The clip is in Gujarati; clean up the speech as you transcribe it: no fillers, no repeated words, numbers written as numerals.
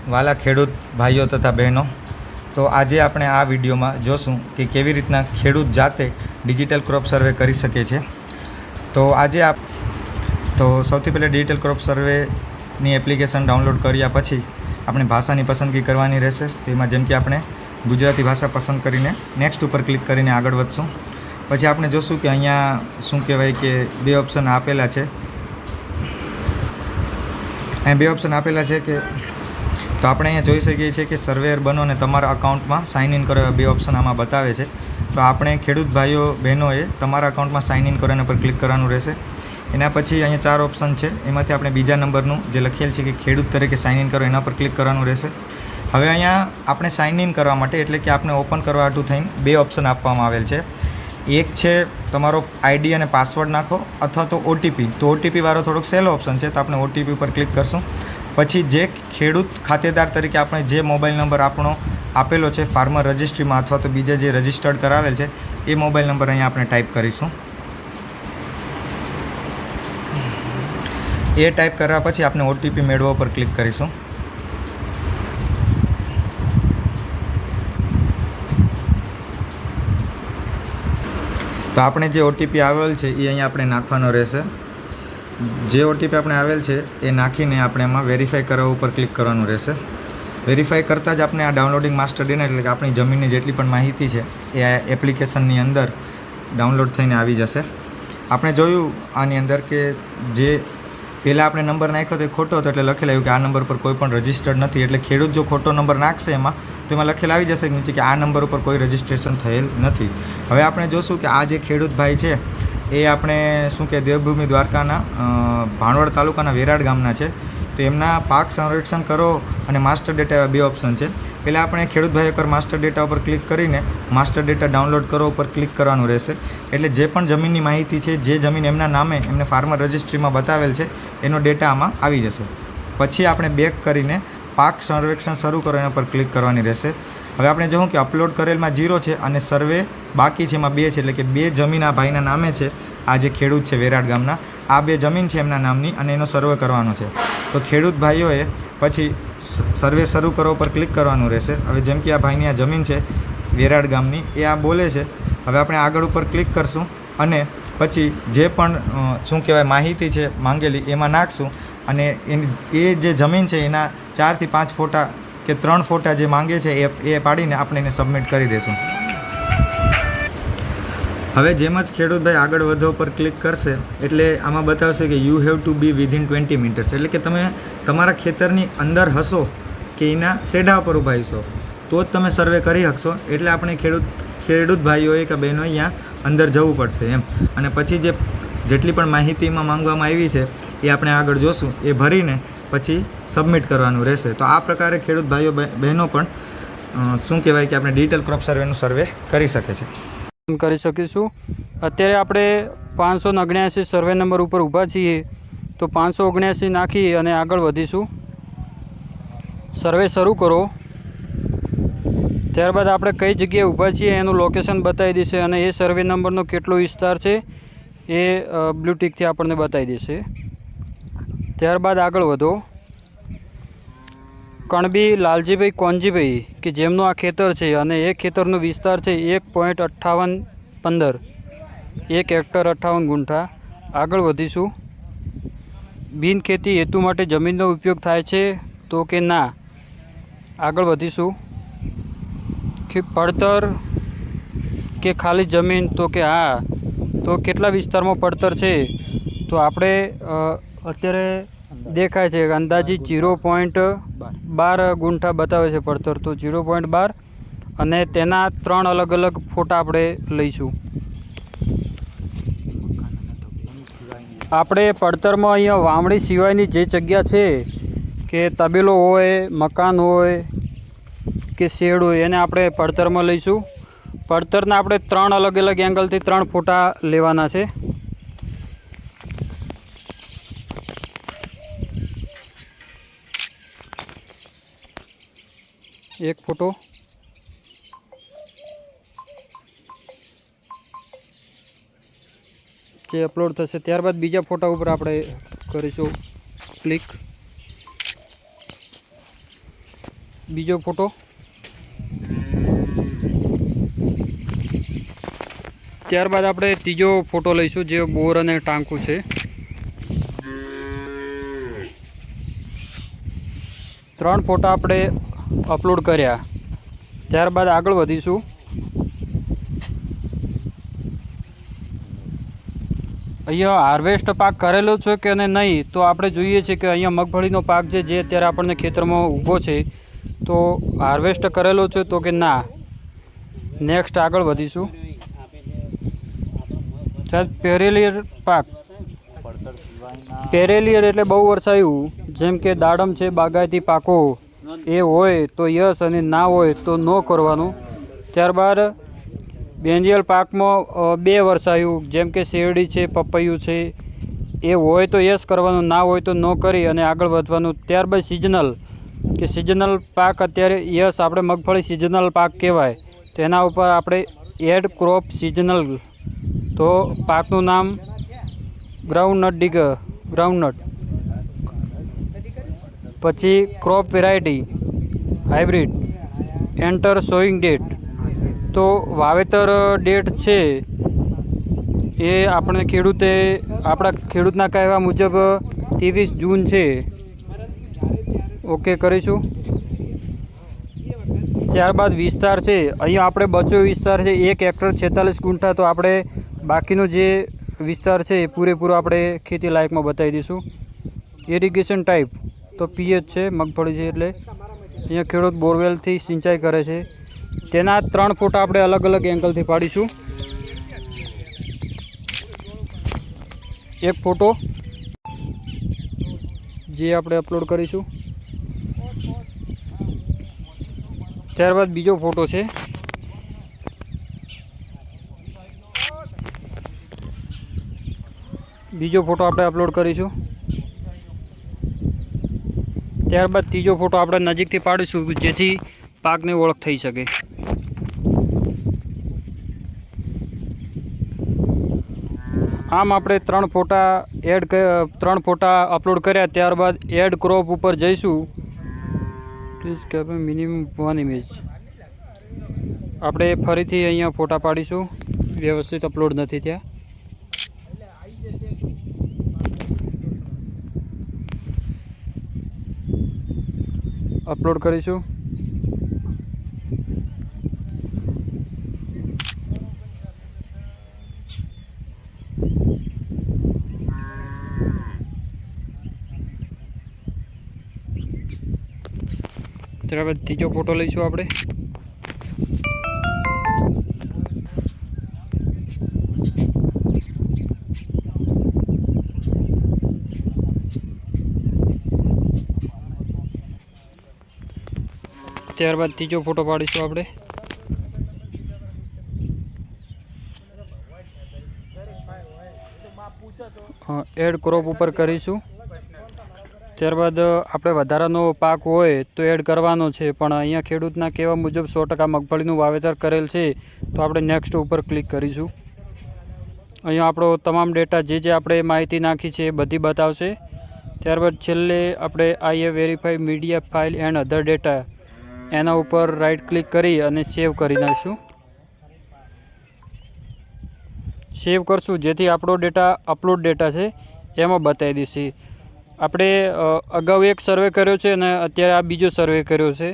વાલા ખેડૂત ભાઈઓ તથા બહેનો, તો આજે આપણે આ વિડીયોમાં જોશું કે કેવી રીતના ખેડૂત જાતે ડિજિટલ ક્રોપ સર્વે કરી શકે છે। તો આજે સૌથી પહેલાં ડિજિટલ ક્રોપ સર્વેની એપ્લિકેશન ડાઉનલોડ કર્યા પછી આપણે ભાષાની પસંદગી કરવાની રહેશે। તેમાં જેમ કે આપણે ગુજરાતી ભાષા પસંદ કરીને નેક્સ્ટ ઉપર ક્લિક કરીને આગળ વધશું। પછી આપણે જોશું કે અહીંયા શું કહેવાય કે બે ઓપ્શન આપેલા છે। અહીં બે ઓપ્શન આપેલા છે કે તો આપણે અહીંયા જોઈ શકીએ છીએ કે સર્વેયર બનો અને તમારા અકાઉન્ટમાં સાઇન ઇન કરો, એવા બે ઓપ્શન આમાં બતાવે છે। તો આપણે ખેડૂત ભાઈઓ બહેનોએ તમારા અકાઉન્ટમાં સાઇન ઇન કરો એના પર ક્લિક કરવાનું રહેશે। એના પછી અહીંયા 4 ઓપ્શન છે, એમાંથી આપણે બીજા નંબરનું જે લખેલ છે કે ખેડૂત તરીકે સાઇન ઇન કરો એના પર ક્લિક કરવાનું રહેશે। હવે અહીંયા આપણે સાઇન ઇન કરવા માટે એટલે કે આપણે ઓપન કરવા હાટું થઈને બે ઓપ્શન આપવામાં આવેલ છે। એક છે તમારો આઈડી અને પાસવર્ડ નાખો અથવા તો ઓટીપી। તો ઓટીપી વાળો થોડોક સહેલો ઓપ્શન છે, તો આપણે ઓટીપી ઉપર ક્લિક કરશું। પછી જે ખેડૂત ખાતેદાર તરીકે આપણે જે મોબાઈલ નંબર આપણો આપેલો છે ફાર્મર રજિસ્ટ્રીમાં અથવા તો બીજે જે રજિસ્ટર્ડ કરાવેલ છે એ મોબાઈલ નંબર અહીંયા આપણે ટાઈપ કરીશું। એ ટાઈપ કર્યા પછી આપણે ઓટીપી મેળવવા પર ક્લિક કરીશું। તો આપણે જે ઓટીપી આવેલ છે એ અહીંયા આપણે નાખવાનો રહેશે। જે ઓટીપી આપણે આવેલ છે એ નાખીને આપણે એમાં વેરીફાઈ કરવા ઉપર ક્લિક કરવાનું રહેશે। વેરીફાઈ કરતાં જ આપણે આ ડાઉનલોડિંગ માસ્ટર ડેટા એટલે કે આપણી જમીનની જેટલી પણ માહિતી છે એ આ એપ્લિકેશનની અંદર ડાઉનલોડ થઈને આવી જશે। આપણે જોયું આની અંદર કે જે પહેલાં આપણે નંબર નાખ્યો તો એ ખોટો હતો, એટલે લખેલ આવ્યું કે આ નંબર પર કોઈ પણ રજિસ્ટર્ડ નથી। એટલે ખેડૂત જો ખોટો નંબર નાખશે એમાં તો એમાં લખેલ આવી જશે નીચે કે આ નંબર ઉપર કોઈ રજિસ્ટ્રેશન થયેલ નથી। હવે આપણે જોશું કે આ જે ખેડૂત ભાઈ છે એ આપણે શું કે દેવભૂમિ દ્વારકાના ભાણવડ તાલુકાના વેરાડ ગામના છે। તો એમના પાક સંરક્ષણ કરો અને માસ્ટર ડેટા એવા બે ઓપ્શન છે। પહેલાં આપણે ખેડૂત ભાઈ એકવાર માસ્ટર ડેટા ઉપર ક્લિક કરીને માસ્ટર ડેટા ડાઉનલોડ કરો ઉપર ક્લિક કરવાનું રહેશે। એટલે જે પણ જમીનની માહિતી છે, જે જમીન એમના નામે એમને ફાર્મર રજિસ્ટ્રીમાં બતાવેલ છે એનો ડેટા આમાં આવી જશે। પછી આપણે બેક કરીને પાક સર્વેક્ષણ શરૂ કરો એના પર ક્લિક કરવાની રહેશે। હવે આપણે જોયું કે અપલોડ કરેલમાં 0 છે અને સર્વે બાકી છે એમાં 2 છે, એટલે કે 2 જમીન આ ભાઈના નામે છે। આ જે ખેડૂત છે વેરાડ ગામના, આ 2 જમીન છે એમના નામની અને એનો સર્વે કરવાનો છે। તો ખેડૂત ભાઈઓએ પછી સર્વે શરૂ કરો પર ક્લિક કરવાનું રહેશે। હવે જેમ કે આ ભાઈની આ જમીન છે વેરાડ ગામની, એ આ બોલે છે। હવે આપણે આગળ ઉપર ક્લિક કરશું અને પછી જે પણ શું કહેવાય માહિતી છે માંગેલી એમાં નાખશું અને એ જે જમીન છે એના 4 થી 5 ફોટા કે 3 ફોટા જે માંગે છે એ પાડીને આપણે એને સબમિટ કરી દઈશું। હવે જેમ જ ખેડૂતભાઈ આગળ વધો પર ક્લિક કરશે એટલે આમાં બતાવશે કે you have to be within 20 metres, એટલે કે તમે તમારા ખેતરની અંદર હશો કે એના સેઢા પર ઊભા હશો તો જ તમે સર્વે કરી શકશો। એટલે આપણે ખેડૂત ભાઈઓએ કે બહેનો અહીંયા અંદર જવું પડશે એમ। અને પછી જેટલી પણ માહિતીમાં માંગવામાં આવી છે એ આપણે આગળ જોશું, એ ભરીને પછી સબમિટ કરવાનું રહેશે। તો આ પ્રકારે ખેડૂત ભાઈઓ બહેનો પણ શું કહેવાય કે આપણે ડિજિટલ ક્રોપ સર્વેનું સર્વે કરી શકે છે। કરી શકીશું। અત્યારે આપણે 579 સર્વે નંબર ઉપર ઊભા છીએ, તો 579 નાખી અને આગળ વધીશું। સર્વે શરૂ કરો, ત્યારબાદ આપણે કઈ જગ્યાએ ઊભા છીએ એનું લોકેશન બતાવી દેશે અને એ સર્વે નંબરનો કેટલો વિસ્તાર છે એ બ્લુ ટિકથી આપણને બતાવી દેશે। ત્યારબાદ આગળ વધો। કણબી લાલજીભાઈ કોનજીભાઈ કે જેમનું આ ખેતર છે અને એ ખેતરનો વિસ્તાર છે 1.5815, 1 હેક્ટર 58 ગુંઠા। આગળ વધીશું। બિન ખેતી હેતુ માટે જમીનનો ઉપયોગ થાય છે તો કે ના, આગળ વધીશું। કે પડતર કે ખાલી જમીન તો કે હા, તો કેટલા વિસ્તારમાં પડતર છે તો આપણે અત્યારે દેખાય છે અંદાજિત 0.12 ગુંઠા બતાવે છે પડતર, તો 0.12 અને તેના 3 અલગ અલગ ફોટા આપણે લઈશું। આપણે પડતરમાં અહીંયા વાવણી સિવાયની જે જગ્યા છે કે તબેલો હોય, મકાન હોય કે શેડ હોય એને આપણે પડતરમાં લઈશું। પડતરના આપણે 3 અલગ અલગ એંગલથી 3 ફોટા લેવાના છે। એક ફોટો, જે અપલોડ થશે ત્યારબાદ બીજા ફોટા ઉપર આપણે કરીશું ક્લિક। બીજો ફોટો, ત્યારબાદ આપણે ત્રીજો ફોટો લઈશું જે બોર અને ટાંકું છે. 3 ફોટા આપણે અપલોડ કર્યા. ત્યારબાદ આગળ વધીશું. અહીંયા હાર્વેસ્ટ પાક કરેલો છે કે નહીં, તો આપણે જોઈએ છીએ કે અહીંયા મગફળીનો પાક છે જે અત્યારે આપણને ખેતરમાં ઊભો છે, તો હાર્વેસ્ટ કરેલો છે તો કે ના. નેક્સ્ટ આગળ વધીશું. પેરેલિયર પાક, પેરેલિયર એટલે બહુ વરસાયું, જેમ કે દાડમ છે, બાગાયતી પાકો એ હોય તો યસ અને ના હોય તો નો કરવાનું. ત્યારબાદ બેન્જિયલ પાકમાં 2 વરસાયું, જેમ કે શેરડી છે, પપૈયું છે, એ હોય તો યસ કરવાનું, ના હોય તો નો કરી અને આગળ વધવાનું. ત્યારબાદ સિઝનલ, કે સિઝનલ પાક અત્યારે યસ આપણે મગફળી સિઝનલ પાક કહેવાય, તો એના ઉપર આપણે એડ ક્રોપ સિઝનલ, તો પાકનું નામ ગ્રાઉન્ડનટ ડીગર, ગ્રાઉન્ડનટ. પછી crop variety hybrid, enter sewing date, તો વાવેતર ડેટ છે એ આપણે આપણા ખેડૂતના કહેવા મુજબ 23 જૂન છે. ઓકે કરીશું. ત્યારબાદ વિસ્તાર છે, અહીંયા આપણે બચ્યો વિસ્તાર છે 1 હેક્ટર 46 ગુંઠા, તો આપણે બાકીનો જે વિસ્તાર છે એ પૂરેપૂરો આપણે ખેતી લાયકમાં બતાવી દઈશું. ઇરિગેશન ટાઈપ તો પીએચ છે, મગફળી છે એટલે અહીંયા ખેડૂત બોરવેલથી સિંચાઈ કરે છે. તેના 3 ફોટા આપણે અલગ અલગ એંગલથી પાડીશું. એક ફોટો જે આપણે અપલોડ કરીશું. ત્યારબાદ બીજો ફોટો છે. બીજો ફોટો આપણે અપલોડ કરીશું. ત્યારબાદ ત્રીજો ફોટો આપણે નજીકથી પાડીશું જેથી પાકની ઓળખ થઈ શકે. આમ આપણે 3 ફોટા અપલોડ કર્યા. ત્યારબાદ એડ ક્રોપ ઉપર જઈશું. Please keep minimum 1 image. આપણે ફરીથી અહીંયા ફોટા પાડીશું, વ્યવસ્થિત અપલોડ નથી થયા. અપલોડ કરીશું. ત્યારબાદ ત્રીજો ફોટો લઈશું આપણે. ત્યારબાદ ત્રીજો ફોટો પાડીશું આપણે. એડ ક્રોપ ઉપર કરીશું. ત્યારબાદ આપણે વધારાનો પાક હોય તો એડ કરવાનો છે, પણ અહીંયા ખેડૂતના કહેવા મુજબ 100% મગફળીનું વાવેતર કરેલ છે, તો આપણે નેક્સ્ટ ઉપર ક્લિક કરીશું. અહીંયા આપણો તમામ ડેટા જે આપણે માહિતી નાખી છે એ બધી બતાવશે. ત્યારબાદ છેલ્લે આપણે I have verified media file and other data, એના ઉપર રાઇટ ક્લિક કરી અને સેવ કરી નાખીશું. સેવ કરશું જેથી આપણો ડેટા અપલોડ ડેટા છે એમાં બતાવી દેશે. આપણે અગાઉ એક સર્વે કર્યો છે અને અત્યારે આ બીજો સર્વે કર્યો છે.